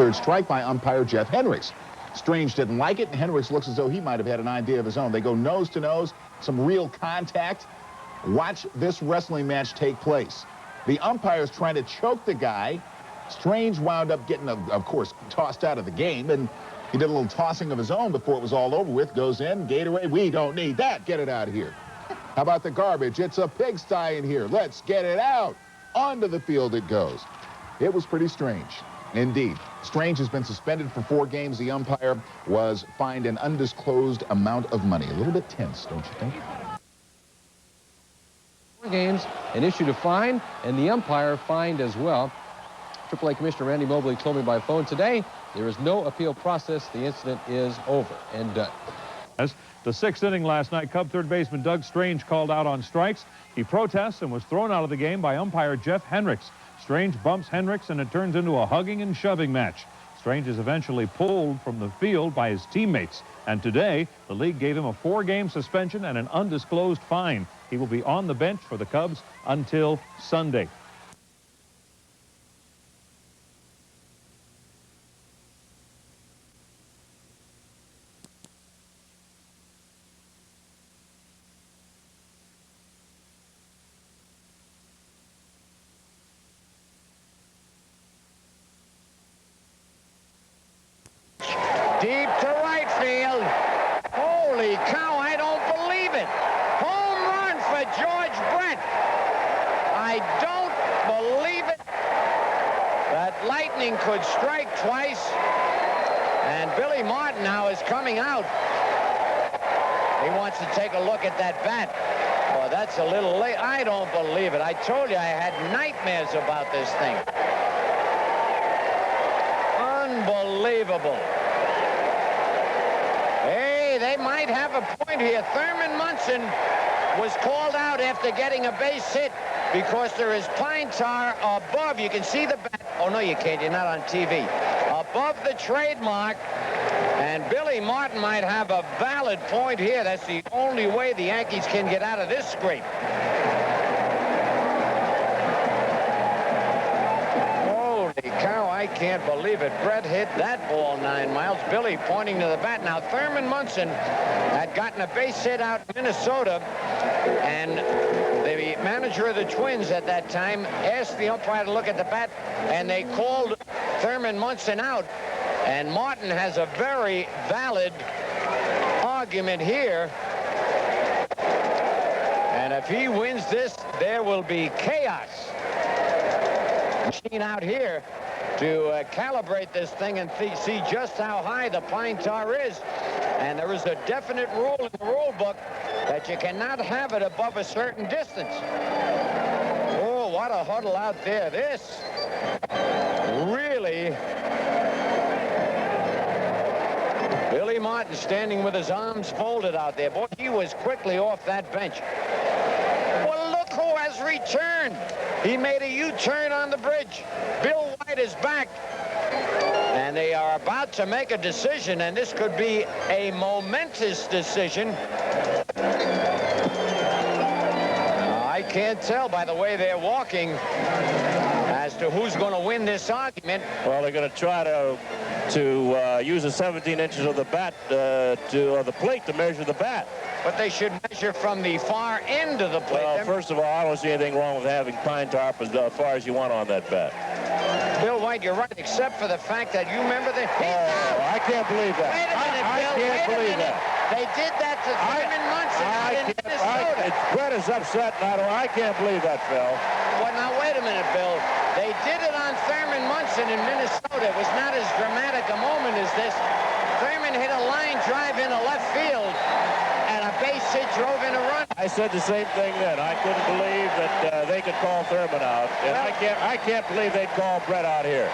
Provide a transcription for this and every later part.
Third strike by umpire Jeff Hendricks. Strange didn't like it, and Hendricks looks as though he might have had an idea of his own. They go nose to nose, some real contact. Watch this wrestling match take place. The umpire's trying to choke the guy. Strange wound up getting, of course, tossed out of the game, and he did a little tossing of his own before it was all over with. Goes in, Gatorade, we don't need that. Get it out of here. How about the garbage? It's a pigsty in here. Let's get it out. Onto the field it goes. It was pretty strange. Indeed. Strange has been suspended for 4 games. The umpire was fined an undisclosed amount of money. A little bit tense, don't you think? 4 games and issued a fine, and the umpire fined as well. AAA Commissioner Randy Mobley told me by phone today there is no appeal process. The incident is over and done. The 6th inning last night, Cub third baseman Doug Strange called out on strikes. He protests and was thrown out of the game by umpire Jeff Hendricks. Strange bumps Hendricks, and it turns into a hugging and shoving match. Strange is eventually pulled from the field by his teammates. And today, the league gave him a 4-game suspension and an undisclosed fine. He will be on the bench for the Cubs until Sunday. Deep to right field. Holy cow, I don't believe it. Home run for George Brett. I don't believe it. That lightning could strike twice. And Billy Martin now is coming out. He wants to take a look at that bat. Well, that's a little late. I don't believe it. I told you I had nightmares about this thing. Unbelievable. Hey, they might have a point here. Thurman Munson was called out after getting a base hit because there is pine tar above. You can see the bat. Oh, no, you can't. You're not on TV. Above the trademark. And Billy Martin might have a valid point here. That's the only way the Yankees can get out of this scrape. I can't believe it. Brett hit that ball 9 miles. Billy pointing to the bat. Now, Thurman Munson had gotten a base hit out in Minnesota, and the manager of the Twins at that time asked the umpire to look at the bat, and they called Thurman Munson out. And Martin has a very valid argument here. And if he wins this, there will be chaos. Machine out here to calibrate this thing and see just how high the pine tar is. And there is a definite rule in the rule book that you cannot have it above a certain distance. Oh, what a huddle out there. This really... Billy Martin standing with his arms folded out there. Boy, he was quickly off that bench. Well, look who has returned. He made a U-turn on the bridge. Bill White is back. And they are about to make a decision, and this could be a momentous decision. I can't tell by the way they're walking as to who's going to win this argument. Well, they're going to try to use the 17 inches of the bat the plate to measure the bat. But they should measure from the far end of the plate. Well, first of all, I don't see anything wrong with having pine tar as far as you want on that bat. Bill White, you're right, except for the fact that you remember that. I can't believe that. Wait a minute, Bill. I can't believe that. They did that to Thurman Munson out in Minnesota. Brett is upset, and I can't believe that, Phil. Well, now, wait a minute, Bill. They did it on Thurman Munson in Minnesota. It was not as dramatic a moment as this. Thurman hit a line drive into left field, and a base hit drove in a run. I said the same thing then. I couldn't believe that they could call Thurman out, and I can't believe they'd call Brett out here.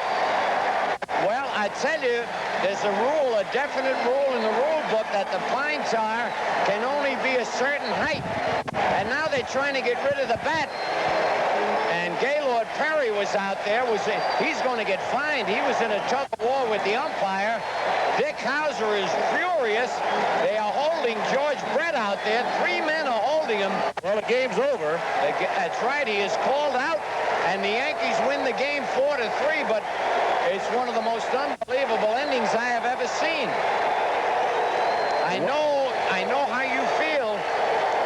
Well, I tell you, there's a rule, a definite rule in the rule book that the pine tar can only be a certain height. And now they're trying to get rid of the bat. And Gaylord Perry was out there. He's going to get fined. He was in a tug of war with the umpire. Dick Hauser is furious. They are holding George Brett out there. 3 men are holding him. Well, the game's over. That's right. He is called out, and the Yankees win the game 4-3. But It's one of the most unbelievable endings I have ever seen. I know how you feel.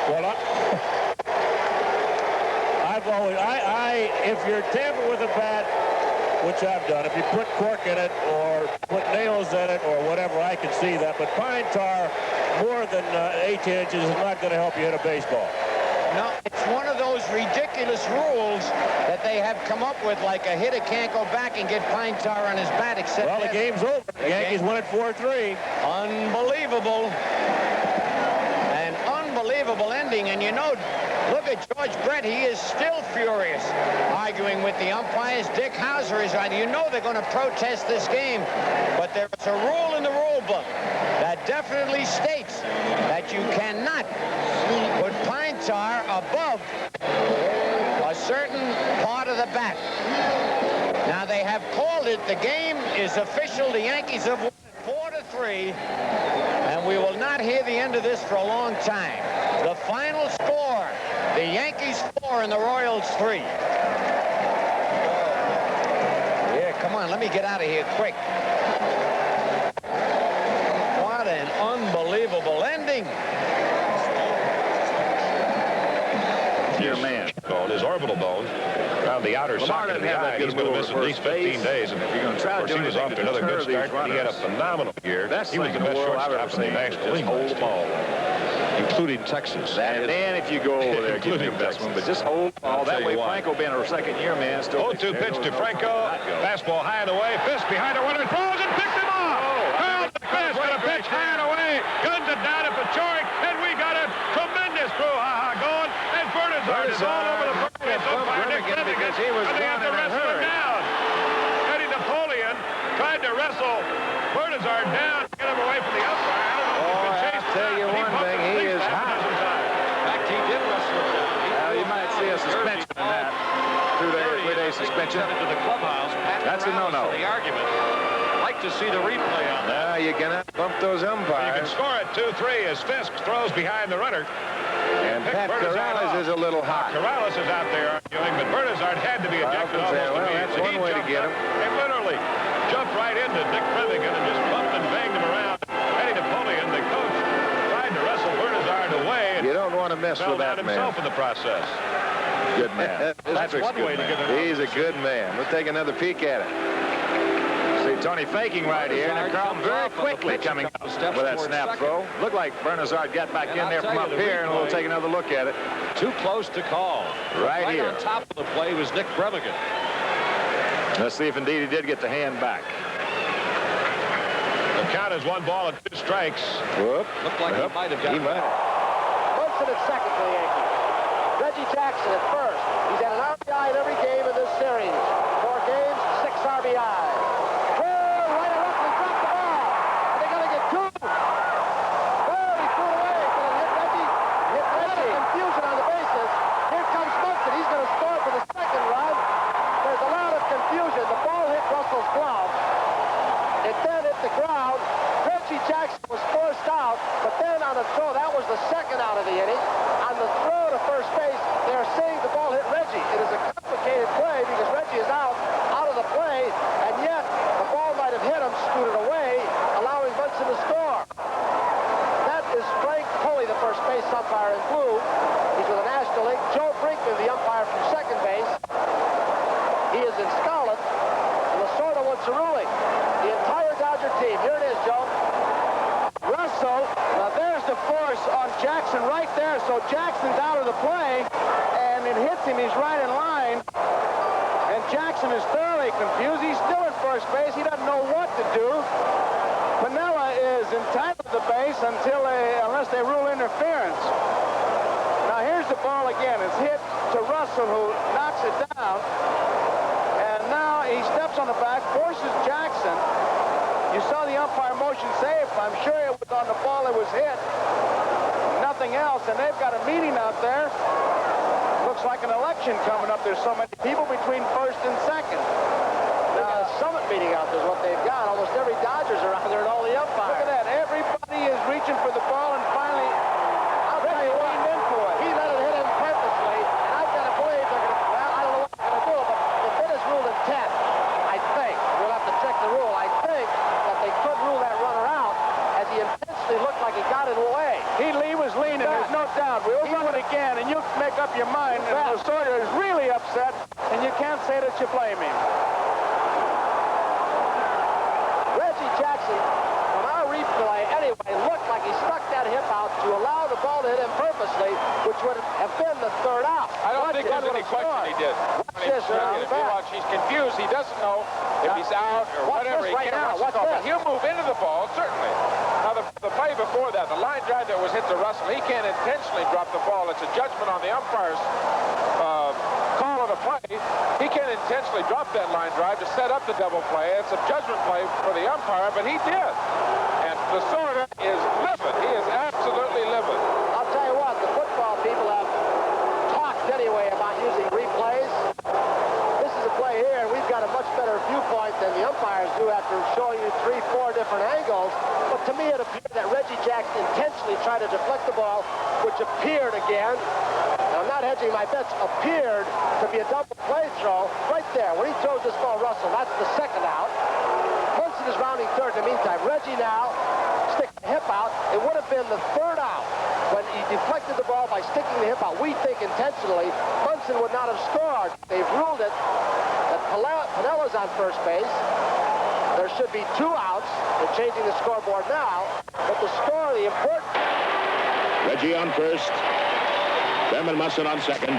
Well, if you're tampering with a bat, which I've done, if you put cork in it or put nails in it or whatever, I can see that. But pine tar, more than 18 inches, is not going to help you hit a baseball. No, it's one of those ridiculous rules that they have come up with, like a hitter can't go back and get pine tar on his bat except... Well, the game's over. The Yankees win it 4-3. Unbelievable. An unbelievable ending. And you know, look at George Brett. He is still furious, arguing with the umpires. Dick Hauser is on. You know they're going to protest this game. But there's a rule in the rule book that definitely states that you cannot put pine tar above a certain part of the bat. Now they have called it. The game is official. The Yankees have won 4-3, and we will not hear the end of this for a long time. The final score: the Yankees 4 and the Royals 3. Yeah, come on, let me get out of here quick. What an unbelievable ending. Dear man. His orbital bone around the outer socket of the eye. He's going to miss at least 15 days. And you're going to try to do he was off to another good start. He had a phenomenal year. He was the best shortstop in the National League. Hold the ball, including Texas. And then if you go over there, give him the best one. But just hold the ball. That way, Franco being a second-year man still. 0-2 pitch to Franco. Fastball high and away. Fisk behind the winner. Throws and picks him off. Carlton Fisk got a pitch high and away. Guns it down at Pachorik. And we got a tremendous throw. Going. And Bernazard is all over the first base umpire. Nick Remington. He was and they had to wrestle him down. Eddie Napoleon tried to wrestle Bernazard down to get him away from the umpire. I don't know if he could chase him. Tell you one thing, he is hot. In fact, he did wrestle him down. Well, you might see a suspension in that. 2-day suspension. Into the clubhouse. That's a no-no. The argument. Like to see the replay on that. Now you're gonna bump those You can umpires. score it 2-3 as Fisk throws behind the runner. And Pat Corrales is a little hot. Corrales is out there arguing, but Bernazard had to be ejected almost Well, immediately. that's one way to get him. And literally jumped right into Dick Remington and just bumped and banged him around. Eddie Napoleon, the coach, tried to wrestle Bernazard away. And You don't want to mess fell with down that himself man. in the process. Good man. That's one way to get it. He's a good man. We'll take another peek at it. See Tony faking right here, and Carlton very quickly coming up with that snap throw. Looked like Bernazard got back in there from up here, and we'll take another look at it. Too close to call. Right here. on top of the play was Nick Bremigan. Let's see if indeed he did get the hand back. The count is 1 ball and 2 strikes. Whoop. Looked like he might have gotten might. Munson at second for the Yankees. Reggie Jackson at first. He's had an RBI in every game in this series. 4 games, 6 RBIs. Right or left, he dropped the ball. Are they going to get 2? Oh, he threw it away. Going to hit Reggie. Hit Reggie. Confusion on the bases. Here comes Munson. He's going to score for the second run. There's a lot of confusion. The ball hit Russell's glove. It then hit the ground. Reggie Jackson was forced out, but then on the throw, that was the second out of the inning. On the throw to first base, they're saying the ball hit Reggie. It is a complicated play because Reggie is out of the play, and yet the ball might have hit him, scooted away, allowing Munson to score. That is Frank Pulley, the first base umpire in blue. He's with the National League. Joe Brinkman, the umpire from second base. He is in scarlet. Lasorda wants a ruling. The entire Dodger team. Here it is, Joe. Russell, now there's the force on Jackson right there. So Jackson's out of the play, and it hits him. He's right in line. And Jackson is thoroughly confused. He's still at first base. He doesn't know what to do. Piniella is entitled to base unless they rule interference. Now here's the ball again. It's hit to Russell, who knocks it down. And now he steps on the back, forces Jackson. You saw the umpire motion safe. I'm sure it was on the ball it was hit. Nothing else. And they've got a meeting out there. Looks like an election coming up. There's so many people between first and second. Now, a summit meeting out there is what they've got. Almost every Dodgers are out there and all the umpires. Look at that. Everybody is reaching for the ball, and finally, I'll tell you what, he let it hit him purposely, and I've got to believe they're going to, well, I don't know what they're going to do, but the bid is ruled at 10, I think. We'll have to make up your mind, and Lasorda is really upset, and you can't say that you blame him. Reggie Jackson, on our replay anyway, looked like he stuck that hip out to allow the ball to hit him purposely, which would have been the third out. I don't think there's any question he did. Watch this now. He's confused. He doesn't know if he's out or whatever. He can't watch the call, but he'll move into the ball, certainly. Now, the play before that, the line drive that was hit to Russell, he can't intentionally drop the ball. It's a judgment on the umpire's call of the play. He can't intentionally drop that line drive to set up the double play. It's a judgment play for the umpire, but he did. And Lasorda is livid. He is absolutely livid. I'll tell you what, the football people have talked anyway about using replays. This is a play here, and we've got a much better viewpoint than the umpires do after showing you 3, 4 different angles. But to me, it appeared that Reggie Jackson intentionally tried to deflect the ball, which appeared again. Now, I'm not hedging my bets, appeared to be a double play throw right there. When he throws this ball, Russell, that's the second out. Munson is rounding third in the meantime. Reggie now sticks the hip out. It would have been the third out when he deflected the ball by sticking the hip out. We think intentionally, Munson would not have scored. They've ruled it that Pinella's on first base. There should be 2 outs. They're changing the scoreboard now. But the score, the important... Reggie on first. Thurman Munson on second.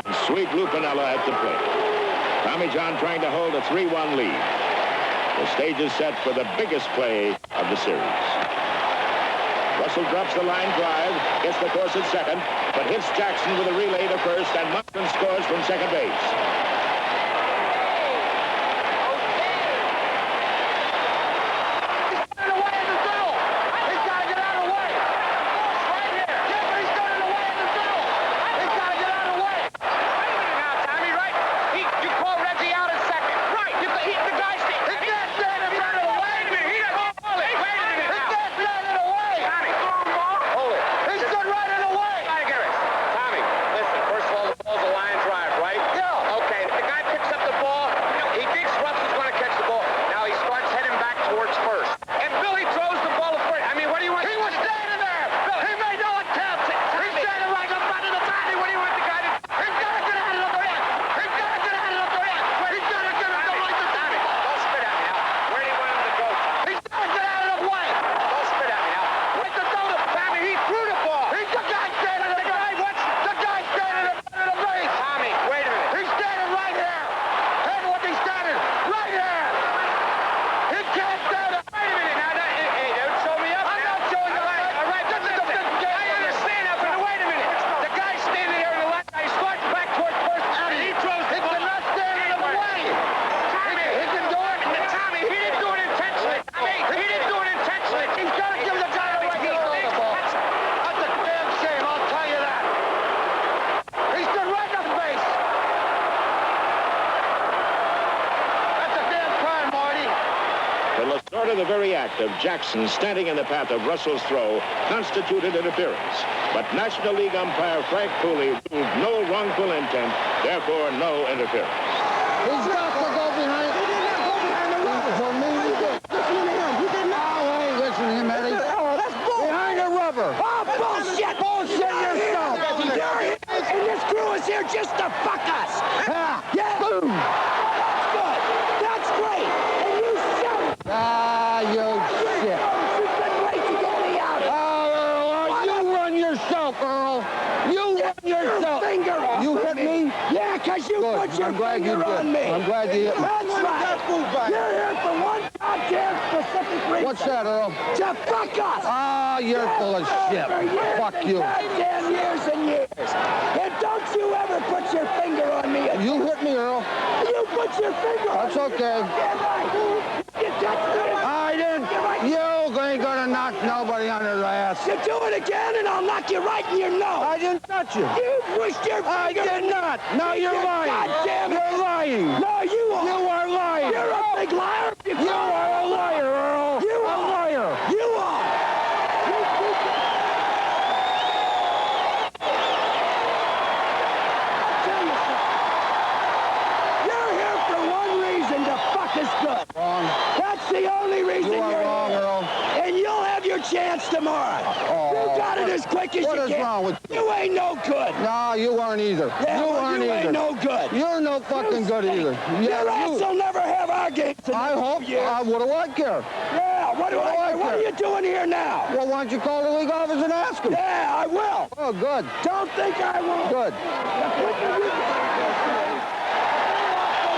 And sweet Lou Piniella at the plate. Tommy John trying to hold a 3-1 lead. The stage is set for the biggest play of the series. Russell drops the line drive, gets the course at second, but hits Jackson with a relay to first, and Munson scores from second base. The very act of Jackson standing in the path of Russell's throw constituted interference. But National League umpire Frank Cooley ruled no wrongful intent, therefore no interference. He's got to go behind. He did not go behind the rubber. For me, he did. Listen to him. He did not. Oh, I ain't listening to him, Eddie. Oh, that's bull. Behind the rubber. Oh, bullshit. Bullshit yourself. And this crew is here just to fuck us. Yeah. Boom. That's good. That's great. And you shout. You shit. You've been great to get me out. Oh, you run yourself, Earl. You run yourself. You hit me? Yeah, because you put your finger on me. I'm glad you hit me. That's right. You're here for one goddamn specific reason. What's that, Earl? To fuck us. Oh, you're full of shit. Fuck you. Goddamn years and years. And don't you ever put your finger on me again. You hit me, Earl. You put your finger on me. That's okay. You touched me. I didn't. You ain't gonna knock nobody on their ass. You do it again, and I'll knock you right in your nose. I didn't touch you. You pushed your finger. I did not. No, you're lying. Goddamn, you're lying. No, you are. You are lying. You're a big liar. You are a liar, Earl. You are a liar. You are. I'll tell you something. You're here for one reason, to fuck us good. Wrong. That's the only reason you're wrong, Earl. And you'll have your your chance tomorrow. You got it as quick as you can. What is wrong with you? You ain't no good. No, you aren't either. Yeah, you aren't either. ain't no good. You're no fucking good either. Yeah, your ass will never have our game tonight. I hope. What do I care? Yeah, what do I care? What are you doing here now? Well, why don't you call the league office and ask them? Yeah, I will. Oh, good. Don't think I won't. Good.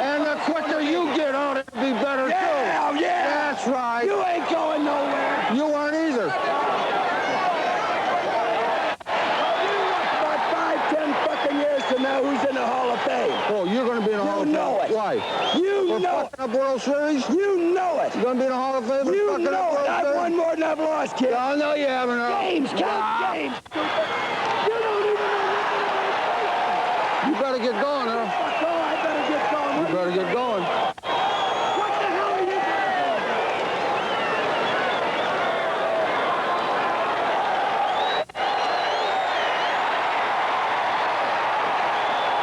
And the quicker you get on it, it'll be better, too. Yeah, yeah. That's right. You ain't going nowhere. You aren't either. About 5, 10 fucking years from now, who's in the Hall of Fame? Oh, you're going to be in the Hall of Fame. You know it. Why? You know it. Up World Series? You know it. You're going to be in the Hall of Fame? You know it. I've won more than I've lost, kid. I know you haven't. Games, count games. You don't even know. You better get going, huh? No, I better get going. You better get going. What the hell are you doing?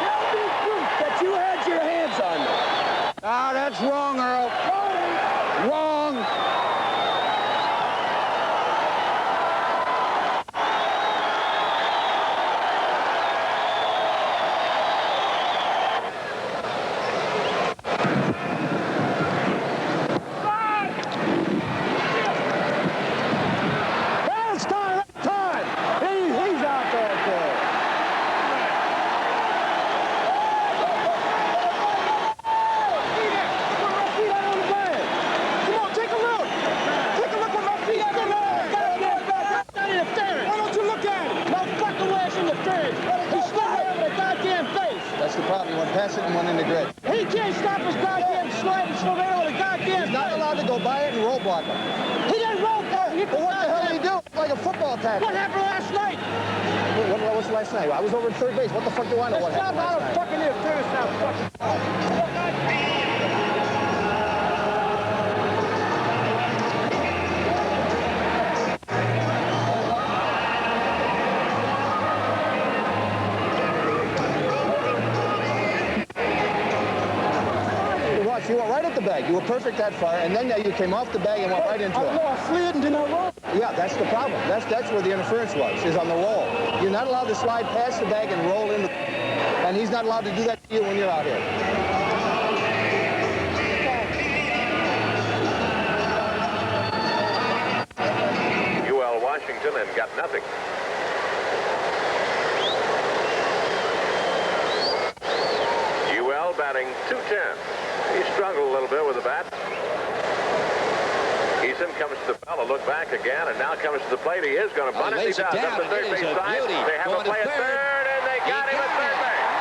Tell me the truth that you had your hands on me. Ah, that's wrong, Earl. Wrong. It's time. He's out there, kid. Come on, take a look. Take a look what my feet got in there. That's not interference. Why don't you look at it? No fucking way it's interference. He slid right over the goddamn face. That's the problem. You went past it and went in the grid. He can't stop his goddamn slide and slid right over the goddamn He's not face. allowed to go by it and roadblock him. He didn't roll for it. Well, what the hell did he do? It's like a football tackle. What happened last night? What was last night? I was over at third base. What the fuck do I know what Stop happened out last of night? fucking interference now, fucking. Watch, you went right at the bag. You were perfect that far, and then you came off the bag and went right into it. I slid and did not roll. Yeah, that's the problem. That's where the interference was, is on the roll. You're not allowed to slide past the bag and roll into, and he's not allowed to do that to you when you're out here. UL Washington and got nothing. UL batting .210. He struggled a little bit with the bat. Eason comes to the bell, a look back again, and now comes to the plate. He is going to bunt it. He does. Up the third base side. They have a play at third, and they got him at third base.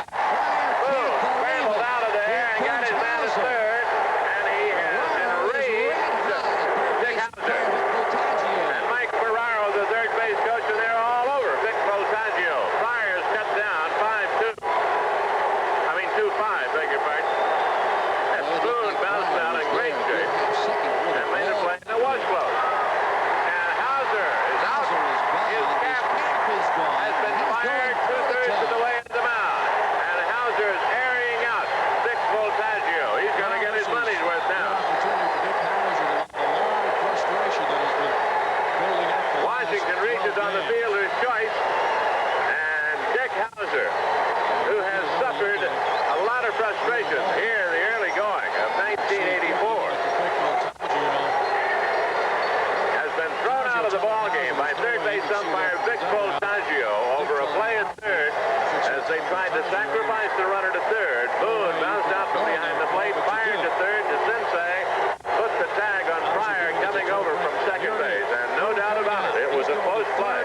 Boom. Scrambled out of there and got his man at third, and he has enraged Dick Hauser. And Mike Ferraro, the third base coach, and they're all over Vic Rotangio. Friars cut down 5-2. I mean 2-5, beg your pardon. And Boone bounced out in great shape and made a play that was close. And Hauser is out. His cap has been fired 2/3 of the way into the mound. And Hauser is airing out Vic Rotangio. He's going to get his money's worth now. Washington reaches on the fielder's choice. And Dick Hauser, who has suffered a lot of frustration here in the early going of 1984, has been thrown out of the ball game by third base umpire Vic Rotangio over a play at third as they tried to sacrifice the runner to third. Boone bounced out from behind the plate, fired to third to Sensei, put the tag on Pryor coming over from second base, and no doubt about it, it was a close play.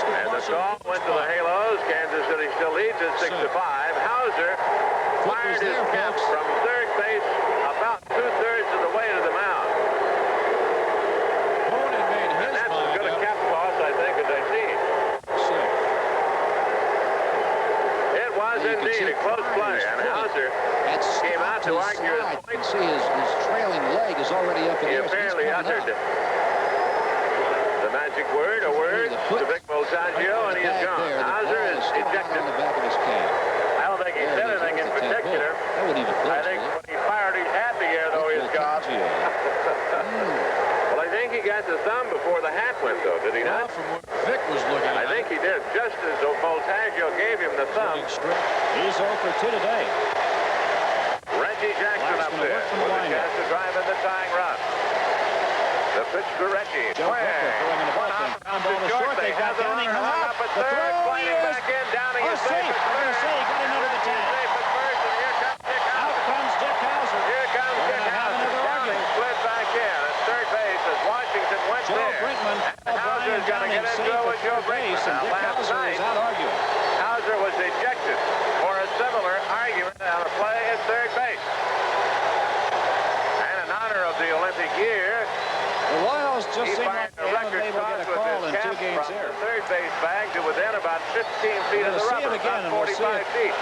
And the call went to the Halos. Kansas City still leads at 6-5. Hauser fired his cap from third base about 2/3 of the way to the mound. And that's as good a cap toss, I think, as I've seen. It was indeed a close play, and Hauser came out to argue his point. You can see his trailing leg is already up in the He air. apparently uttered the magic word, a word to Vic Rotangio, and he is gone. Hauser is ejected. On the back of his cap. I don't think he said anything in particular. That wouldn't even I think when he fired his hat in the air, though, he is gone. Well, I think he got the thumb before the hat went, though, did he not? From where Vic was looking at I think he did, just as Voltaggio gave him the thumb. He's 0 for 2 today. Reggie Jackson up there with a chance to drive in the tying run. The pitch to Reggie. Joe Becker throwing in the bullpen. Ground ball to short. They got Downing hung up. At third, sliding back in. Downing is safe. I'm going to say he got him into the tank. Safe at first, and here comes Dick Hauser. Out comes Dick Hauser. Here comes Dick Hauser. Downing slid back in at third base as Washington went Joe there. Brinkman. Hauser's going to get into it with Joe Brinkman. And Dick Hauser is out arguing. Hauser was ejected for a similar argument on a play at third base. And in honor of the Olympic year, The Royals just seem fired like they haven't been able to get a call in 2 games here. The third base bag to within about 15 feet of the We'll see rubber, it again, and about we'll see 45 it. feet.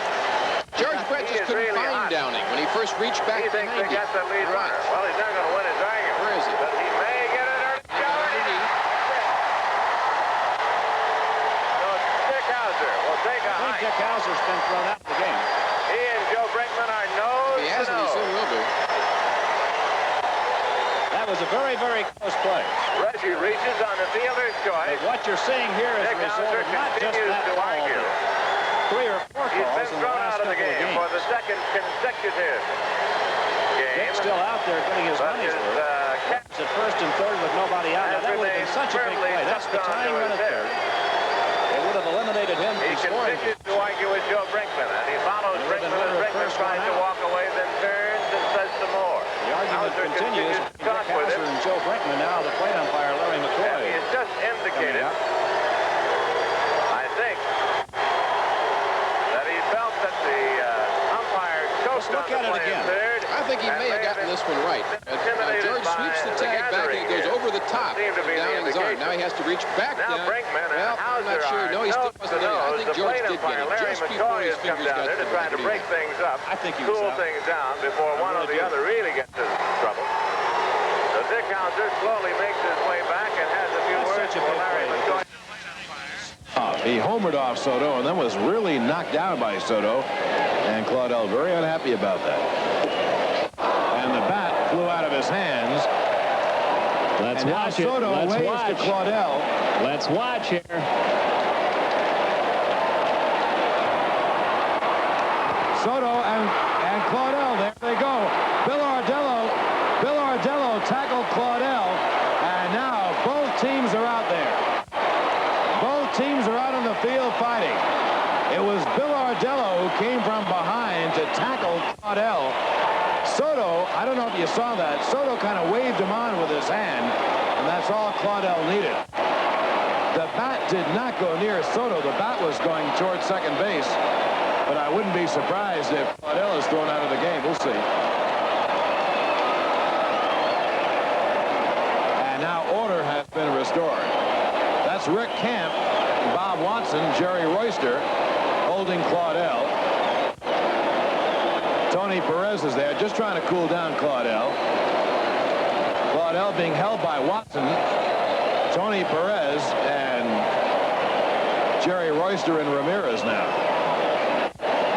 George Brett just couldn't really find hot. Downing when he first reached back He thinks they got the lead runner. Well, he's not going to win his argument. Where is he? But he may get an early shot. So Dick Hauser will take a I think hike. Dick Hauser's been thrown out of the game. He and Joe Brinkman are nose He to hasn't, he nose. soon will be. That was a very, very close play. Reggie reaches on the fielder's choice. But what you're seeing here is Dick a result Hauser of not just continues that to ball, argue. but 3 or 4 He's calls been in the thrown last out of the couple of game for games. the second consecutive game. Dick's still out there getting his But money's his, worth. catch At first and third with nobody out. Now, that would have been such a big play. That's the tying run at third. They would have eliminated him He from scoring. continues to argue with Joe Brinkman, and he follows Brinkman as Brinkman tries to walk away, then turns and says some more. The argument Hauser continues. to Dick talk with Hauser him. and Joe Brinkman, now the plate umpire, Larry And McCoy. he has just indicated, Coming up. I think, that he felt that the umpire choked Let's look on at the it play in again. third. I think he may have gotten this one right. George sweeps the tag back and it goes over the top of Downing's arm. Now he has to reach back Now down. Brinkman and Well, I'm Hauser not sure. are No, he still nose wasn't to there. I nose. think The George plate did get umpire, it Larry just before McCoy, his has come fingers down got there to to the try to break back. things up, I think he was cool out. things down before one or the other really gets into trouble. So Dick Hauser slowly makes his way back and has a few That's words such a for big Larry play. McCoy. He homered off Soto and then was really knocked down by Soto, and Claudel very unhappy about that. And the bat flew out of his hands. Let's and now watch it. Soto Let's waves watch. to Claudel. Let's watch here. Soto and Claudel, there they go. Bill Ardello tackled Claudel, and now both teams are out there. Both teams are out on the field fighting. It was Bill Ardello who came from behind to tackle Claudel. Soto, I don't know if you saw that, Soto kind of waved him on with his hand, and that's all Claudel needed. The bat did not go near Soto. The bat was going towards second base. But I wouldn't be surprised if Claudel is thrown out of the game. We'll see. And now order has been restored. That's Rick Camp, Bob Watson, Jerry Royster holding Claudel. Tony Perez is there just trying to cool down Claudel. Claudel being held by Watson, Tony Perez, and Jerry Royster and Ramirez now.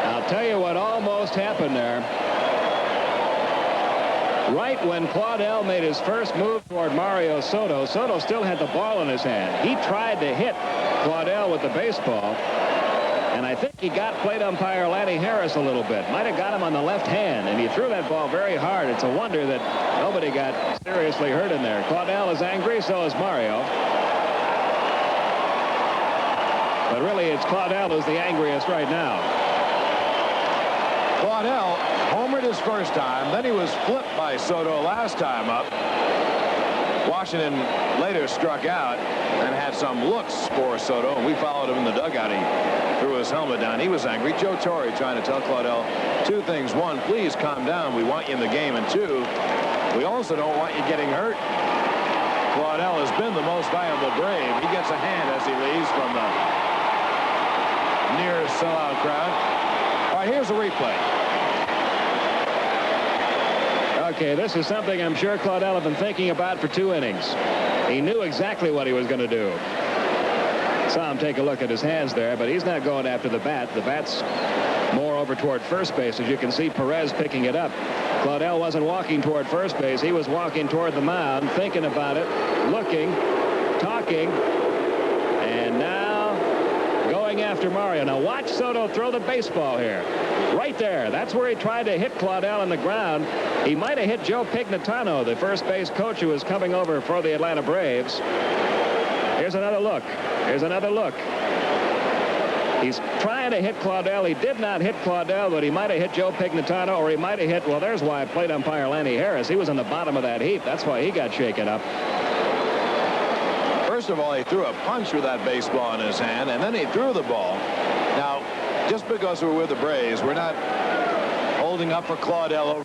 I'll tell you what almost happened there. Right when Claudel made his first move toward Mario Soto, Soto still had the ball in his hand. He tried to hit Claudel with the baseball, and I think he got plate umpire Lanny Harris a little bit. Might have got him on the left hand, and he threw that ball very hard. It's a wonder that nobody got seriously hurt in there. Claudel is angry, so is Mario. But really, it's Claudel who's the angriest right now. Claudel homered his first time, then he was flipped by Soto last time up. Washington later struck out and had some looks for Soto, and we followed him in the dugout. He threw his helmet down. He was angry. Joe Torre trying to tell Claudel two things. One, please calm down. We want you in the game. And two, we also don't want you getting hurt. Claudel has been the most valuable Brave. He gets a hand as he leaves from the near sellout crowd. All right, here's a replay. Okay, this is something I'm sure Claudel had been thinking about for 2 innings. He knew exactly what he was going to do. Saw him take a look at his hands there, but he's not going after the bat. The bat's more over toward first base. As you can see, Perez picking it up. Claudel wasn't walking toward first base. He was walking toward the mound, thinking about it, looking, talking, and now going after Mario. Now watch Soto throw the baseball here. Right there. That's where he tried to hit Claudel on the ground. He might have hit Joe Pignatano, the first base coach who was coming over for the Atlanta Braves. Here's another look. Here's another look. He's trying to hit Claudel. He did not hit Claudel, but he might have hit Joe Pignatano, or he might have hit, well, there's why plate umpire Lanny Harris. He was on the bottom of that heap. That's why he got shaken up. First of all, he threw a punch with that baseball in his hand, and then he threw the ball. Now, just because we're with the Braves, we're not holding up for Claudel.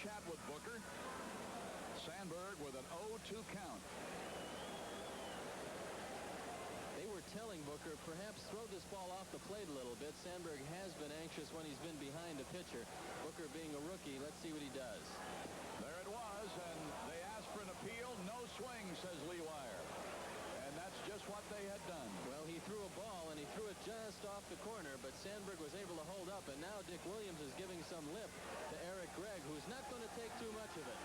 Chat with Booker. Sandberg with an 0-2 count. They were telling Booker, perhaps throw this ball off the plate a little bit. Sandberg has been anxious when he's been behind a pitcher. Booker being a rookie, let's see what he does. There it was, and they asked for an appeal. No swing, says Lee Wire. And that's just what they had done. Well, he threw a ball, and he threw it just off the corner, but Sandberg was able to hold up, and now Dick Williams is giving some lip to Eric Gregg, who's not going to take too much of it.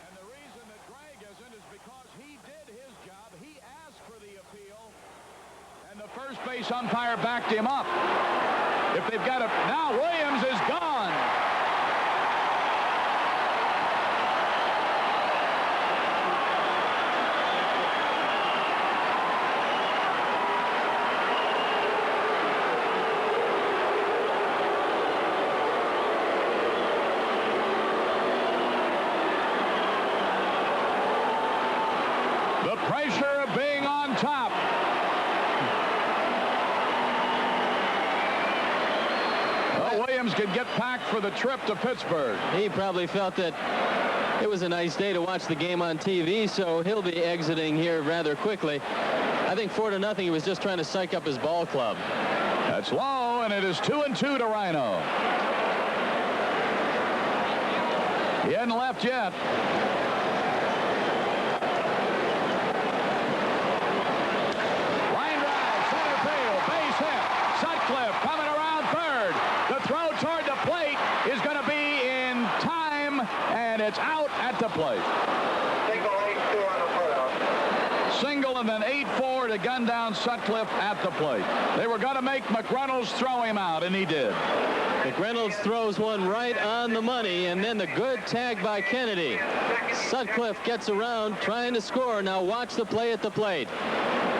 And the reason that Gregg isn't is because he did his job. He asked for the appeal, and the first base umpire backed him up. If they've got a... Now Williams is gone. Pressure of being on top. Well, Williams could get packed for the trip to Pittsburgh. He probably felt that it was a nice day to watch the game on TV, so he'll be exiting here rather quickly. I think 4-0, he was just trying to psych up his ball club. That's low, and it is 2-2 to Rhino. He hadn't left yet. Coming around third. The throw toward the plate is going to be in time, and it's out at the plate. Single 8-2 on the put-out. Single and then 8-4 to gun down Sutcliffe at the plate. They were going to make McReynolds throw him out, and he did. McReynolds throws one right on the money, and then the good tag by Kennedy. Sutcliffe gets around, trying to score. Now watch the play at the plate.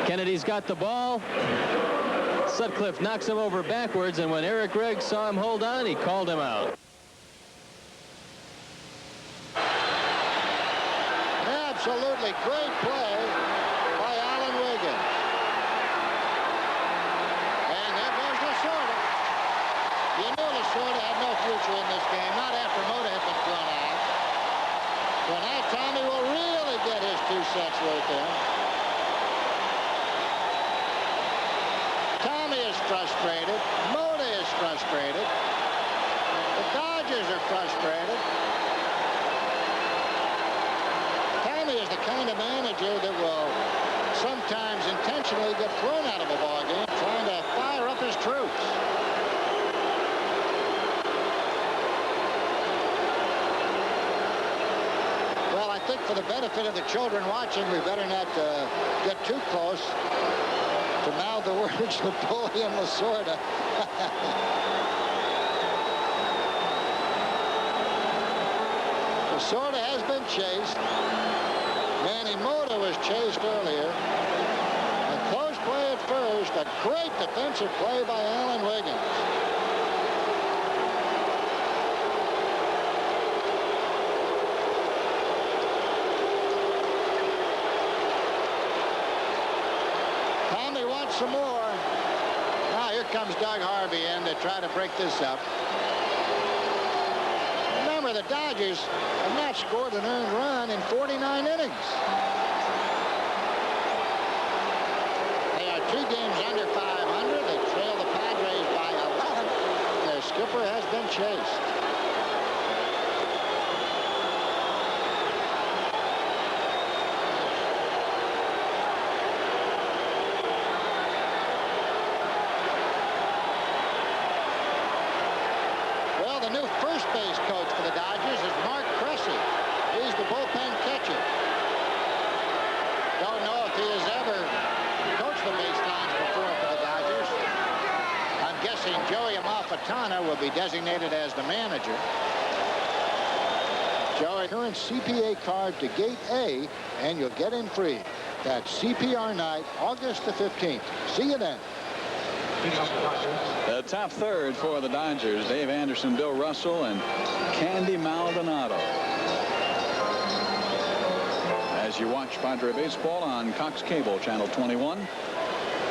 Kennedy's got the ball. Sutcliffe knocks him over backwards, and when Eric Gregg saw him hold on, he called him out. Absolutely great play by Alan Wiggins. And there goes Lasorda. You knew Lasorda had no future in this game, not after Mota had been thrown out. So now Tommy will really get his 2 cents worth in. Tommy is frustrated. Mota is frustrated. The Dodgers are frustrated. Tommy is the kind of manager that will sometimes intentionally get thrown out of a ball game trying to fire up his troops. for the benefit of the children watching, we better not get too close to mouth the words of Bully and Lasorda. Lasorda has been chased. Manny Mota was chased earlier. A close play at first. A great defensive play by Alan Wiggins. Tommy wants some more. Now here comes Doug Harvey in to try to break this up. Remember, the Dodgers have not scored an earned run in 49 innings. They are 2 games under 500. They trail the Padres by 11. Their skipper has been chased. Well, the new first base coach for the Dodgers is Mark Cressy. He's the bullpen catcher. Don't know if he has ever coached the baselines before for the Dodgers. I'm guessing Joey Amalfitano will be designated as the manager. Joey, current CPA card to Gate A, and you'll get in free. That's CPR night, August the 15th. See you then. The top third for the Dodgers, Dave Anderson, Bill Russell, and Candy Maldonado. As you watch Padre Baseball on Cox Cable, Channel 21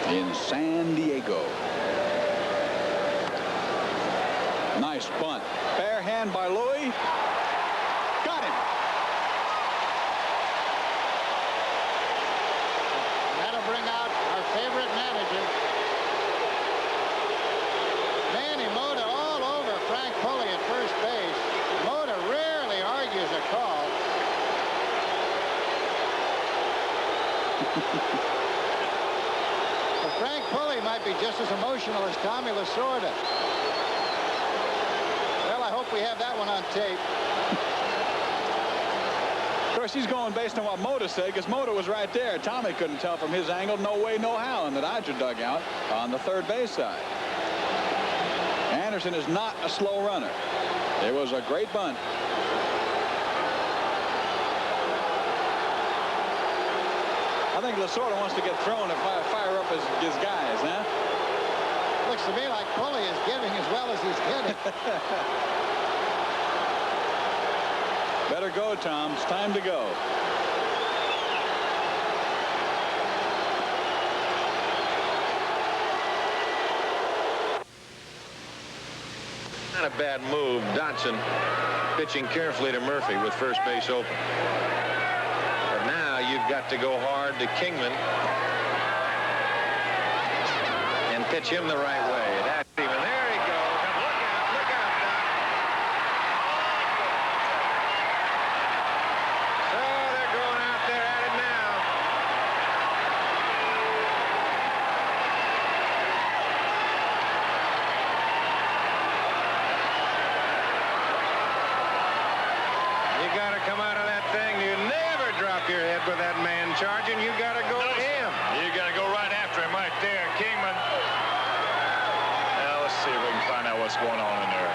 in San Diego. Nice bunt. Bare hand by Louis. Got him. And that'll bring out our favorite manager. Manny Mota all over Frank Pulley at first base. Mota rarely argues a call. But Frank Pulley might be just as emotional as Tommy Lasorda. Well, I hope we have that one on tape. Of course, he's going based on what Mota said, because Mota was right there. Tommy couldn't tell from his angle, no way, no how, in the Dodger dugout on the third base side. Anderson is not a slow runner. It was a great bunt. I think Lasorda wants to get thrown to fire up his guys, huh? Looks to me like Pulley is giving as well as he's getting. Better go, Tom. It's time to go. Not a bad move. Dotson pitching carefully to Murphy with first base open. But now you've got to go hard to Kingman and pitch him the right way. That's even. There he goes. Look out, Doc. So they're going out there at it now. You got to come out of that thing. You never drop your head with that man charging. You got to go to him. You got to go right after him right there, Kingman. Now let's see if we can find out what's going on in there.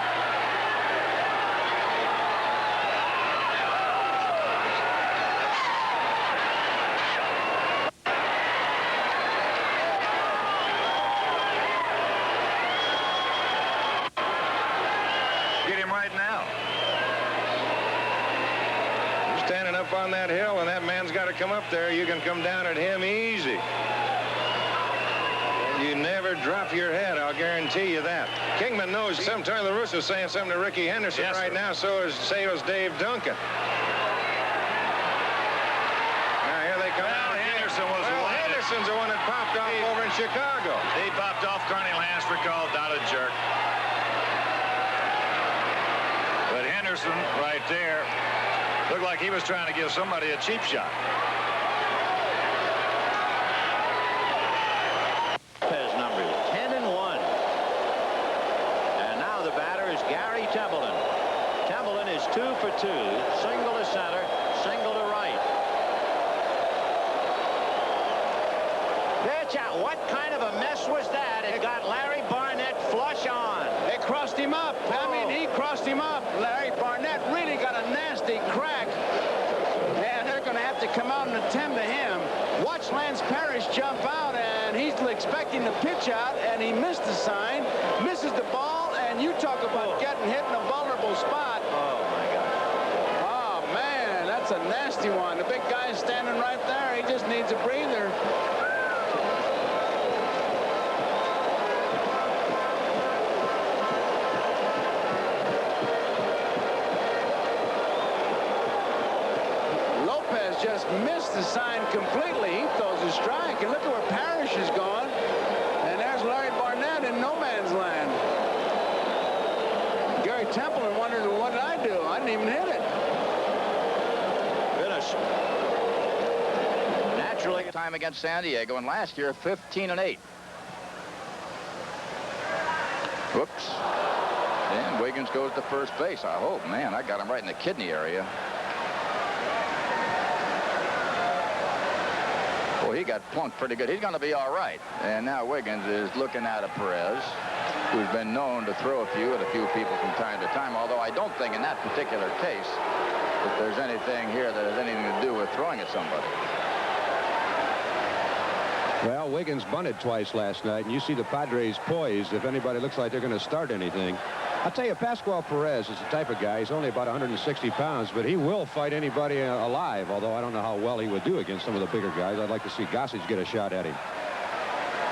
Get him right now. You're standing up on that hill, and that man's got to come up there. You can come down at him easy. You never drop your head, I'll guarantee you that. Kingman knows something. Tony La Russa's saying something to Ricky Henderson right now. So is Dave Duncan. Now here they come out. Henderson was the one. Henderson's the one that popped off over in Chicago. He popped off. Carney Lansford called out a jerk. But Henderson right there looked like he was trying to give somebody a cheap shot. His numbers 10 and 1. And now the batter is Gary Templeton. Templeton is 2 for 2. Single to center, single to right. Pitch out. What kind of a mess was that? It got Larry Barnett flush on. They crossed him up. I mean, he crossed him up. Larry Barnett really got a nasty crack. And they're going to have to come out and attend to him. Watch Lance Parrish jump out, and he's expecting to pitch out, and he missed the sign, misses the ball, and you talk about getting hit in a vulnerable spot. Oh, my God. Oh, man, that's a nasty one. The big guy's standing right there. He just needs a breather. Just missed the sign completely. He throws a strike, and look at where Parrish is gone. And there's Larry Barnett in no man's land. Gary Templeton wonders, well, what did I do? I didn't even hit it. Finish. Naturally, time against San Diego, and last year 15-8. Whoops. And Wiggins goes to first base. I hope, man, I got him right in the kidney area. Well, he got plunked pretty good. He's going to be all right. And now Wiggins is looking at a Perez, who's been known to throw a few at a few people from time to time, although I don't think in that particular case that there's anything here that has anything to do with throwing at somebody. Well, Wiggins bunted twice last night, and you see the Padres poised if anybody looks like they're going to start anything. I'll tell you, Pascual Perez is the type of guy. He's only about 160 pounds, but he will fight anybody alive, although I don't know how well he would do against some of the bigger guys. I'd like to see Gossage get a shot at him.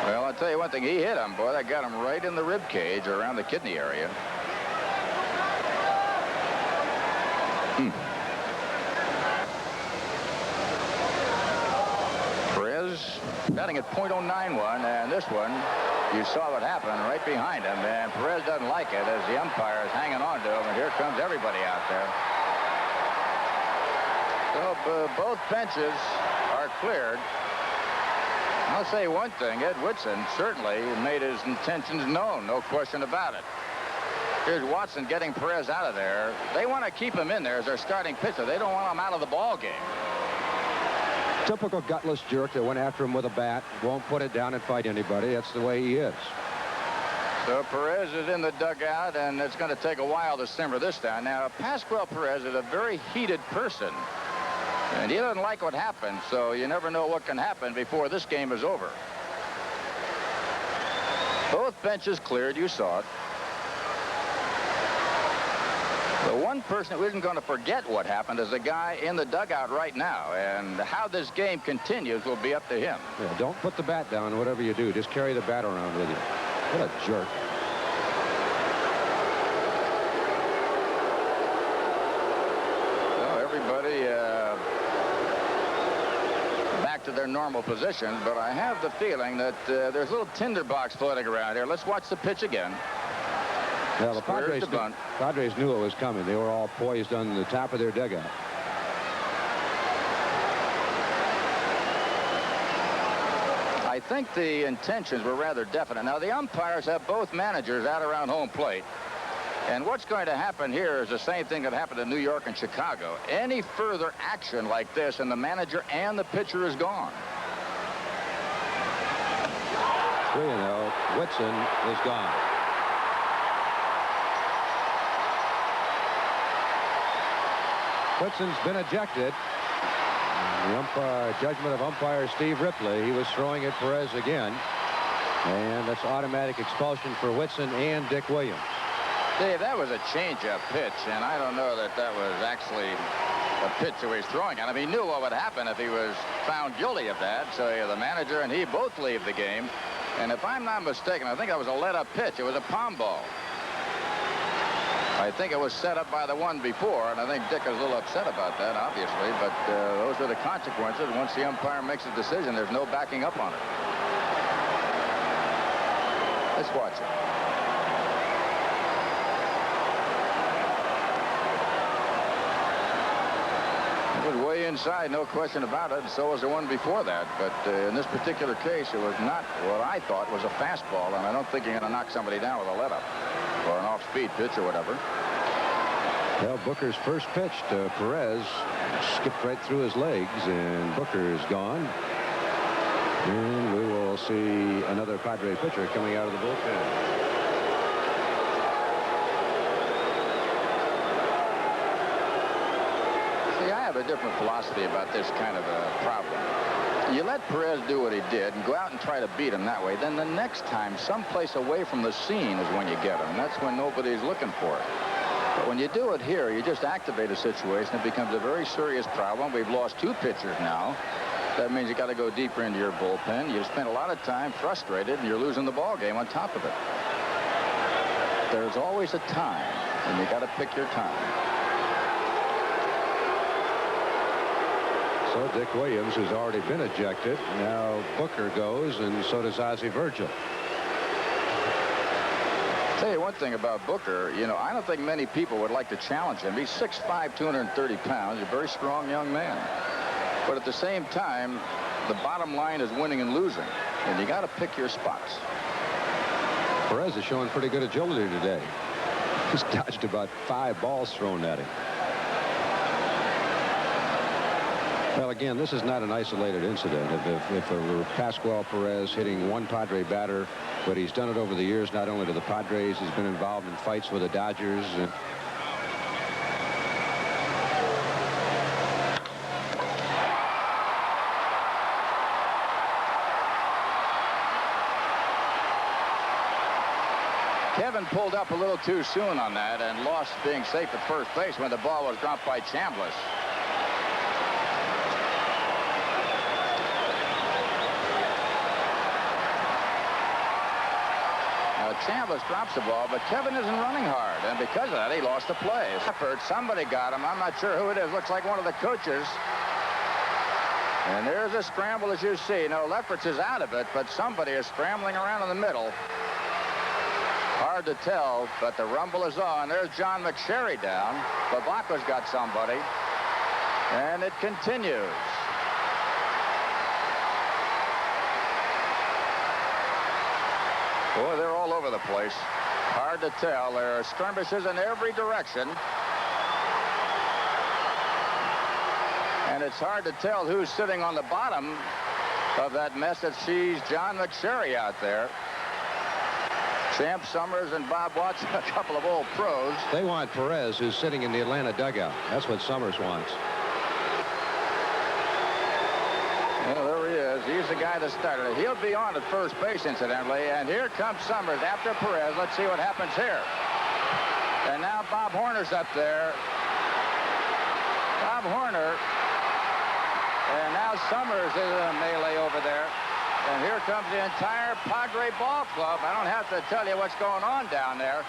Well, I'll tell you one thing. He hit him, boy. That got him right in the rib cage or around the kidney area. Perez batting at .091, and this one, you saw what happened right behind him, and Perez doesn't like it as the umpire is hanging on to him, and here comes everybody out there. So both benches are cleared. I'll say one thing. Ed Whitson certainly made his intentions known, no question about it. Here's Watson getting Perez out of there. They want to keep him in there as their starting pitcher. They don't want him out of the ball game. Typical gutless jerk that went after him with a bat, won't put it down and fight anybody. That's the way he is. So Perez is in the dugout, and it's going to take a while to simmer this down. Now, Pascual Perez is a very heated person, and he doesn't like what happened, so you never know what can happen before this game is over. Both benches cleared. You saw it. The one person who isn't going to forget what happened is the guy in the dugout right now, and how this game continues will be up to him. Yeah, don't put the bat down, whatever you do. Just carry the bat around with you. What a jerk. Well, everybody back to their normal positions, but I have the feeling that there's a little tinderbox floating around here. Let's watch the pitch again. Well, the Padres knew it was coming. They were all poised on the top of their dugout. I think the intentions were rather definite. Now, the umpires have both managers out around home plate. And what's going to happen here is the same thing that happened in New York and Chicago. Any further action like this, and the manager and the pitcher is gone. 3-0. Whitson is gone. Whitson's been ejected. The judgment of umpire Steve Ripley. He was throwing at Perez again. And that's automatic expulsion for Whitson and Dick Williams. Dave, that was a change-up pitch, and I don't know that that was actually a pitch that he was throwing at him. He knew what would happen if he was found guilty of that. So the manager and he both leave the game. And if I'm not mistaken, I think that was a let-up pitch. It was a palm ball. I think it was set up by the one before, and I think Dick is a little upset about that, obviously, but those are the consequences. Once the umpire makes a decision, there's no backing up on it. Let's watch it. It was way inside, no question about it, and so was the one before that. But in this particular case, it was not what I thought was a fastball, and I don't think you're going to knock somebody down with a let-up or an off-speed pitch or whatever. Well, Booker's first pitch to Perez skipped right through his legs, and Booker's gone. And we will see another Padre pitcher coming out of the bullpen. I have a different philosophy about this kind of a problem. You let Perez do what he did and go out and try to beat him that way. Then the next time, someplace away from the scene is when you get him. And that's when nobody's looking for it. But when you do it here, you just activate a situation. It becomes a very serious problem. We've lost 2 pitchers now. That means you got to go deeper into your bullpen. You've spent a lot of time frustrated, and you're losing the ball game on top of it. There's always a time, and you got to pick your time. So Dick Williams, who's already been ejected, now Booker goes, and so does Ozzie Virgil. Tell you one thing about Booker, you know, I don't think many people would like to challenge him. He's 6'5", 230 pounds, a very strong young man. But at the same time, the bottom line is winning and losing, and you got to pick your spots. Perez is showing pretty good agility today. He's dodged about 5 balls thrown at him. Well, again, this is not an isolated incident. If it were Pascual Perez hitting one Padre batter, but he's done it over the years, not only to the Padres, he's been involved in fights with the Dodgers. Kevin pulled up a little too soon on that and lost being safe at first base when the ball was dropped by Chambliss. Chambliss drops the ball, but Kevin isn't running hard, and because of that, he lost the play. Somebody got him. I'm not sure who it is. Looks like one of the coaches. And there's a scramble, as you see. No, Lefferts is out of it, but somebody is scrambling around in the middle. Hard to tell, but the rumble is on. There's John McSherry down. Babaka's got somebody, and it continues. Boy, they're all over the place. Hard to tell. There are skirmishes in every direction. And it's hard to tell who's sitting on the bottom of that mess that sees John McSherry out there. Champ Summers and Bob Watson, a couple of old pros. They want Perez, who's sitting in the Atlanta dugout. That's what Summers wants. Well, there he is. He's the guy that started it. He'll be on at first base, incidentally. And here comes Summers after Perez. Let's see what happens here. And now Bob Horner's up there. Bob Horner. And now Summers is in a melee over there. And here comes the entire Padre ball club. I don't have to tell you what's going on down there.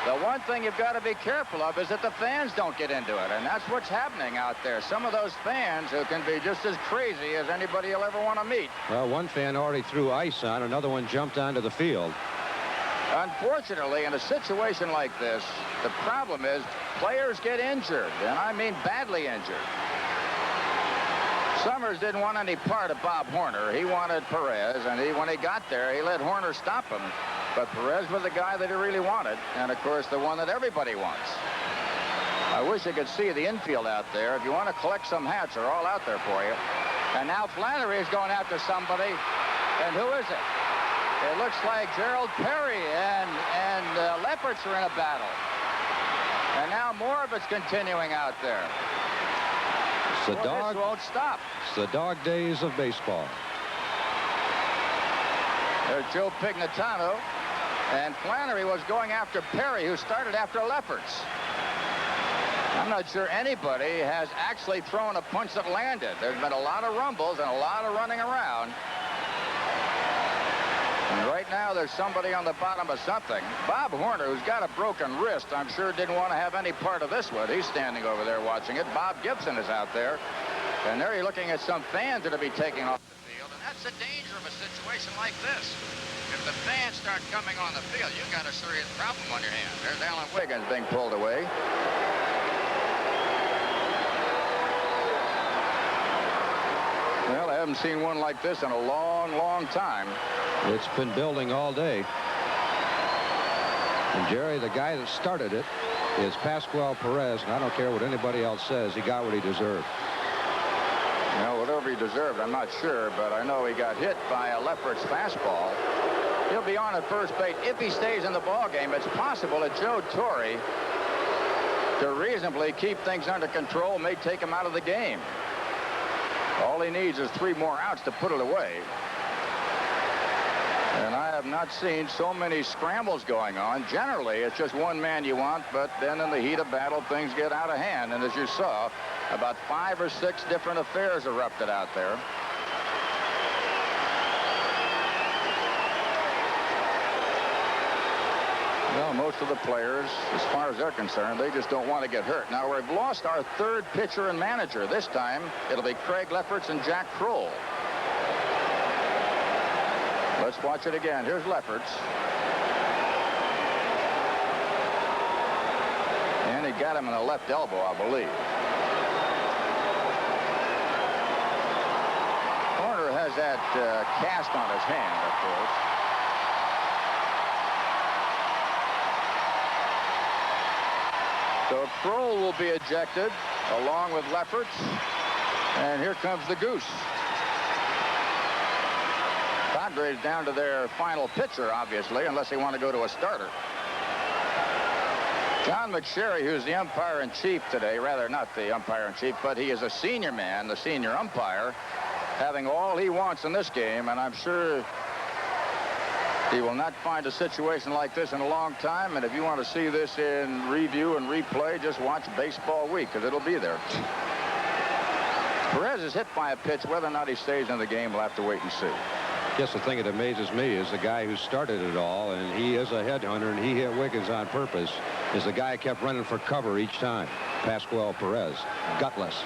The one thing you've got to be careful of is that the fans don't get into it, and that's what's happening out there. Some of those fans who can be just as crazy as anybody you'll ever want to meet. Well, one fan already threw ice on, another one jumped onto the field. Unfortunately, in a situation like this, the problem is players get injured, and I mean badly injured. Summers didn't want any part of Bob Horner. He wanted Perez, and when he got there, he let Horner stop him. But Perez was the guy that he really wanted, and of course the one that everybody wants. I wish you could see the infield out there. If you want to collect some hats, they're all out there for you. And now Flannery is going after somebody, and who is it? It looks like Gerald Perry and Lefferts are in a battle. And now more of it's continuing out there. It's the dog. This won't stop. It's the dog days of baseball. There's Joe Pignatano. And Flannery was going after Perry, who started after Lefferts. I'm not sure anybody has actually thrown a punch that landed. There's been a lot of rumbles and a lot of running around. And right now, there's somebody on the bottom of something. Bob Horner, who's got a broken wrist, I'm sure didn't want to have any part of this one. He's standing over there watching it. Bob Gibson is out there. And there you're looking at some fans that will be taking off the field. And that's the danger of a situation like this. If the fans start coming on the field, you've got a serious problem on your hands. There's Alan Wiggins being pulled away. Well, I haven't seen one like this in a long, long time. It's been building all day. And Jerry, the guy that started it, is Pascual Perez, and I don't care what anybody else says, he got what he deserved. Well, whatever he deserved, I'm not sure, but I know he got hit by a Lefferts fastball. He'll be on at first base. If he stays in the ball game, it's possible that Joe Torre, to reasonably keep things under control, may take him out of the game. All he needs is 3 more outs to put it away. And I have not seen so many scrambles going on. Generally, it's just one man you want, but then in the heat of battle, things get out of hand. And as you saw, about 5 or 6 different affairs erupted out there. Well, most of the players, as far as they're concerned, they just don't want to get hurt. Now, we've lost our 3rd pitcher and manager. This time, it'll be Craig Lefferts and Jack Kroll. Let's watch it again. Here's Lefferts. And he got him in the left elbow, I believe. Horner has that cast on his hand, of course. So Kroll will be ejected along with Lefferts. And here comes the Goose. Padres down to their final pitcher, obviously, unless they want to go to a starter. John McSherry, who's the umpire-in-chief today, rather not the umpire-in-chief, but he is a senior man, the senior umpire, having all he wants in this game, and I'm sure he will not find a situation like this in a long time. And if you want to see this in review and replay, just watch Baseball Week, because it'll be there. Perez is hit by a pitch. Whether or not he stays in the game, we'll have to wait and see. Yes, the thing that amazes me is the guy who started it all, and he is a headhunter, and he hit Wiggins on purpose, is the guy who kept running for cover each time. Pascual Perez, gutless.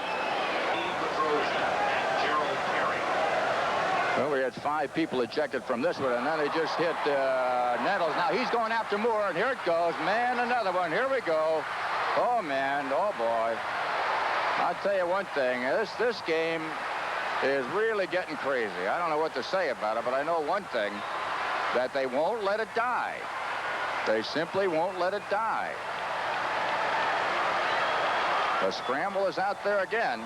Well, we had 5 people ejected from this one, and then they just hit Nettles. Now he's going after Moore, and here it goes. Man, another one. Here we go. Oh, man. Oh, boy. I'll tell you one thing. This game is really getting crazy. I don't know what to say about it, but I know one thing, that they won't let it die. They simply won't let it die. The scramble is out there again,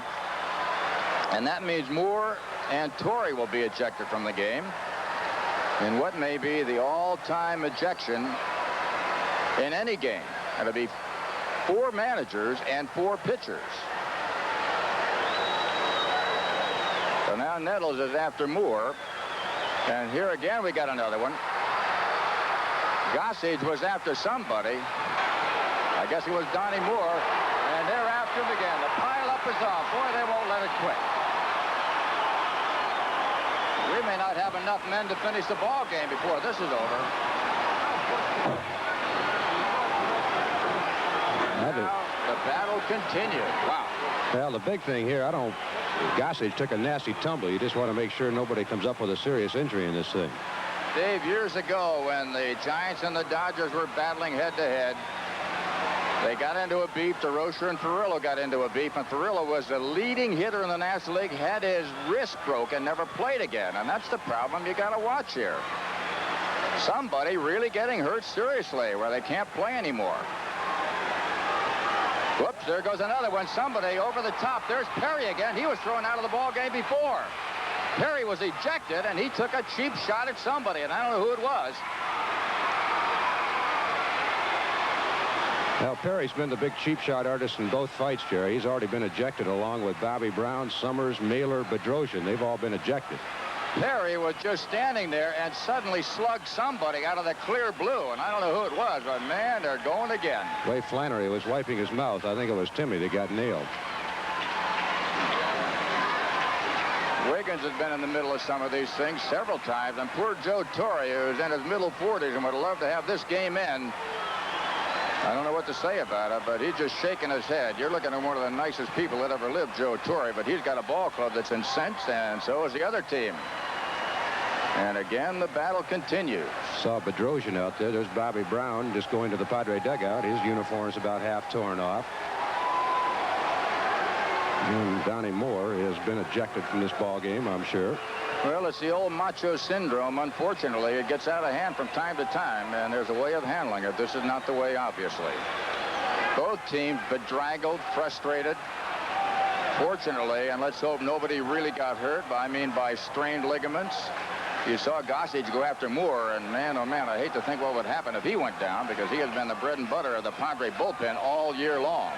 and that means Moore and Torre will be ejected from the game in what may be the all-time ejection in any game. It'll be 4 managers and 4 pitchers. So now Nettles is after Moore. And here again we got another one. Gossage was after somebody. I guess it was Donnie Moore. And they're after him again. The pile-up is on. Boy, they won't let it quit. We may not have enough men to finish the ball game before this is over. Now, the battle continues. Wow. Well, the big thing here, Gossage took a nasty tumble. You just want to make sure nobody comes up with a serious injury in this thing. Dave, years ago when the Giants and the Dodgers were battling head-to-head, they got into a beef. DeRocher and Perillo got into a beef, and Perillo was the leading hitter in the National League, had his wrist broken, never played again, and that's the problem you got to watch here. Somebody really getting hurt seriously where they can't play anymore. Whoops, there goes another one. Somebody over the top. There's Perry again. He was thrown out of the ball game before. Perry was ejected, and he took a cheap shot at somebody, and I don't know who it was. Now, Perry's been the big cheap shot artist in both fights, Jerry. He's already been ejected along with Bobby Brown, Summers, Mailer, Bedrosian. They've all been ejected. Perry was just standing there and suddenly slugged somebody out of the clear blue, and I don't know who it was, but man, they're going again. Ray Flannery was wiping his mouth. I think it was Timmy that got nailed. Wiggins has been in the middle of some of these things several times, and poor Joe Torre, who's in his middle 40s and would love to have this game end. I don't know what to say about it, but he's just shaking his head. You're looking at one of the nicest people that ever lived, Joe Torre, but he's got a ball club that's incensed, and so is the other team. And again, the battle continues. Saw Bedrosian out there. There's Bobby Brown just going to the Padre dugout. His uniform's about half torn off. And Donnie Moore has been ejected from this ball game, I'm sure. Well, it's the old macho syndrome. Unfortunately, it gets out of hand from time to time, and there's a way of handling it. This is not the way, obviously. Both teams bedraggled, frustrated. Fortunately, and let's hope nobody really got hurt, by strained ligaments. You saw Gossage go after Moore, and man, oh man, I hate to think what would happen if he went down, because he has been the bread and butter of the Padre bullpen all year long.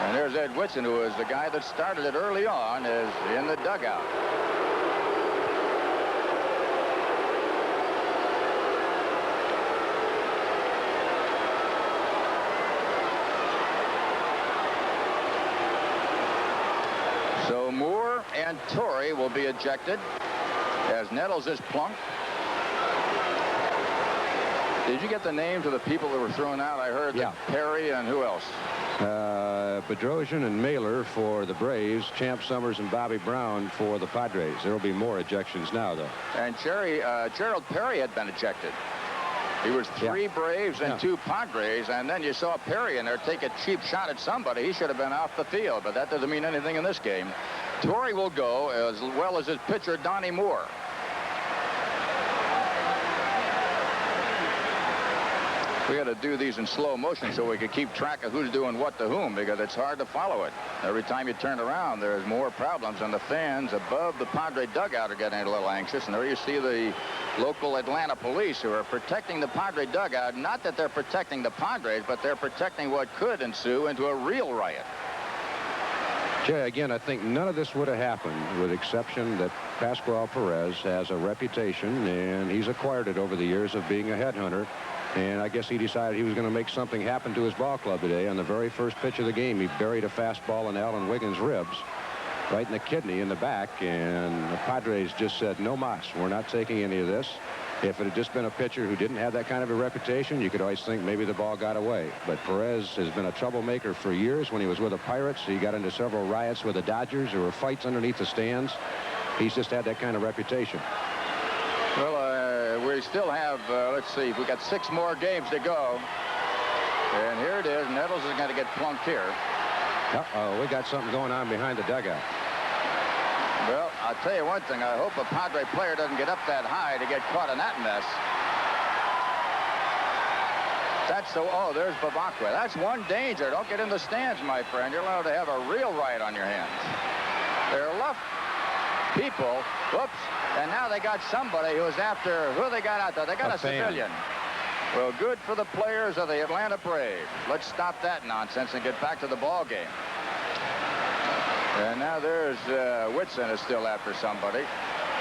And there's Ed Whitson, who is the guy that started it early on, is in the dugout. So Moore and Torrey will be ejected as Nettles is plunked. Did you get the names of the people that were thrown out? I heard that Perry and who else? Bedrosian and Mailer for the Braves, Champ Summers and Bobby Brown for the Padres. There will be more ejections now, though. And Gerald Perry had been ejected. He was 3 Braves and 2 Padres, and then you saw Perry in there take a cheap shot at somebody. He should have been off the field, but that doesn't mean anything in this game. Torrey will go, as well as his pitcher, Donnie Moore. We got to do these in slow motion so we can keep track of who's doing what to whom, because it's hard to follow it. Every time you turn around, there's more problems, and the fans above the Padre dugout are getting a little anxious. And there you see the local Atlanta police who are protecting the Padre dugout. Not that they're protecting the Padres, but they're protecting what could ensue into a real riot. Jay, again, I think none of this would have happened, with the exception that Pascual Perez has a reputation, and he's acquired it over the years of being a headhunter. And I guess he decided he was going to make something happen to his ball club today. On the very first pitch of the game, he buried a fastball in Alan Wiggins' ribs, right in the kidney in the back. And the Padres just said, no mas, we're not taking any of this. If it had just been a pitcher who didn't have that kind of a reputation, you could always think maybe the ball got away. But Perez has been a troublemaker for years. When he was with the Pirates, he got into several riots with the Dodgers. There were fights underneath the stands. He's just had that kind of reputation. Well, we still have, let's see, we got 6 more games to go. And here it is. Nettles is going to get plunked here. Uh-oh, we got something going on behind the dugout. Well, I'll tell you one thing. I hope a Padre player doesn't get up that high to get caught in that mess. That's so, oh, there's Bavacqua. That's one danger. Don't get in the stands, my friend. You're allowed to have a real riot on your hands. There are left people. Whoops. And now they got somebody who's after, who they got out there? They got a civilian. Well, good for the players of the Atlanta Braves. Let's stop that nonsense and get back to the ball game. And now there's Whitson is still after somebody.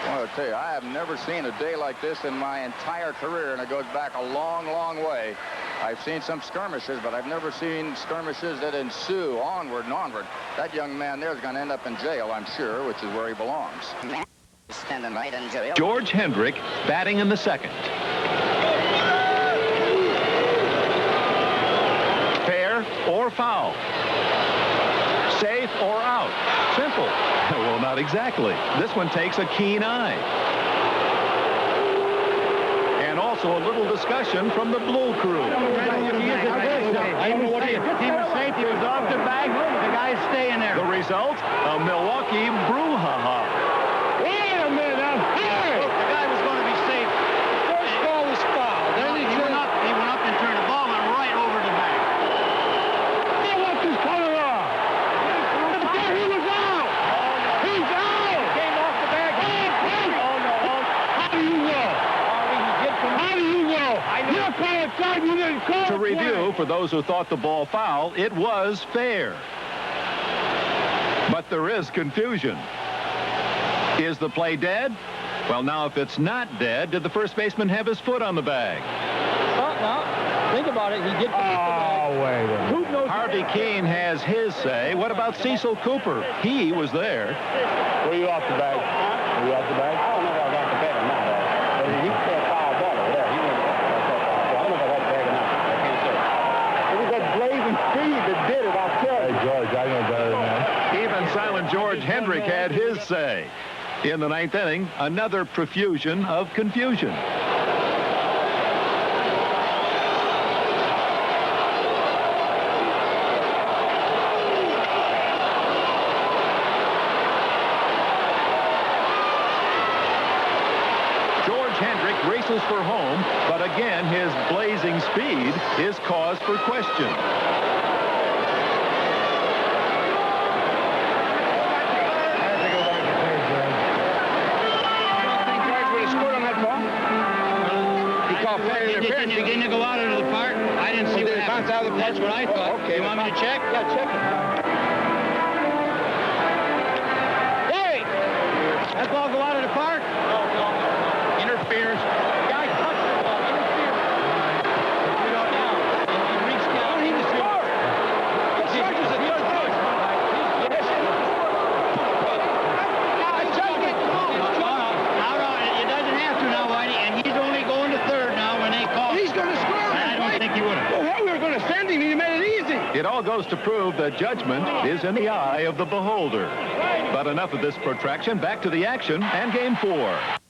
I want to tell you, I have never seen a day like this in my entire career, and it goes back a long, long way. I've seen some skirmishes, but I've never seen skirmishes that ensue onward and onward. That young man there is going to end up in jail, I'm sure, which is where he belongs. Standing right in jail. George Hendrick batting in the second. Fair or foul? Safe or out? Simple. Well, not exactly. This one takes a keen eye. And also a little discussion from the Blue Crew. I don't know what he is. He was safe. He was off the bag. The guy's staying there. The result, a Milwaukee brouhaha. Wait a minute now. Hey! The guy was going to be safe. First ball was foul. Then he went up and turned the ball and right over the bag. Hey, what's this color off? He was out. He's out. Came off the bag. Oh, no. How do you know? How do you know? You're calling time. You didn't call. To review, for those who thought the ball foul, it was fair. But there is confusion. Is the play dead? Well, now, if it's not dead, did the first baseman have his foot on the bag? Oh, no. Think about it. He did. Oh, wait a minute. Harvey Keene has his say. What about Cecil Cooper? He was there. Were you off the bag? Were you off the bag? I don't know if I was off the bag or not. But he said foul ball over there. He went I don't know if I was off the bag or not. I can't say. It was that blazing speed that did it. I'll tell you. Hey, George, I know better than that. Even silent George Hendrick had his say. In the 9th inning, another profusion of confusion. George Hendrick races for home, but again, his blazing speed is cause for question. call play interference. Didn't it go out into the park? I didn't see what happened. Bounce out of the park? That's what I thought. Oh, okay. You want me to check? Yeah, check it. Hey! That ball go out of the park? No. Interference. Guy touched the ball. Interference. You don't know. He reached down. He was scored. The Chargers are third base. Yes, it doesn't have to now, Whitey, and he's only going to third now when they call. He's going to score. I don't think he would have. Well, hell, we were going to send him. He made it easy. It all goes to prove that judgment is in the eye of the beholder. But enough of this protraction. Back to the action and game 4.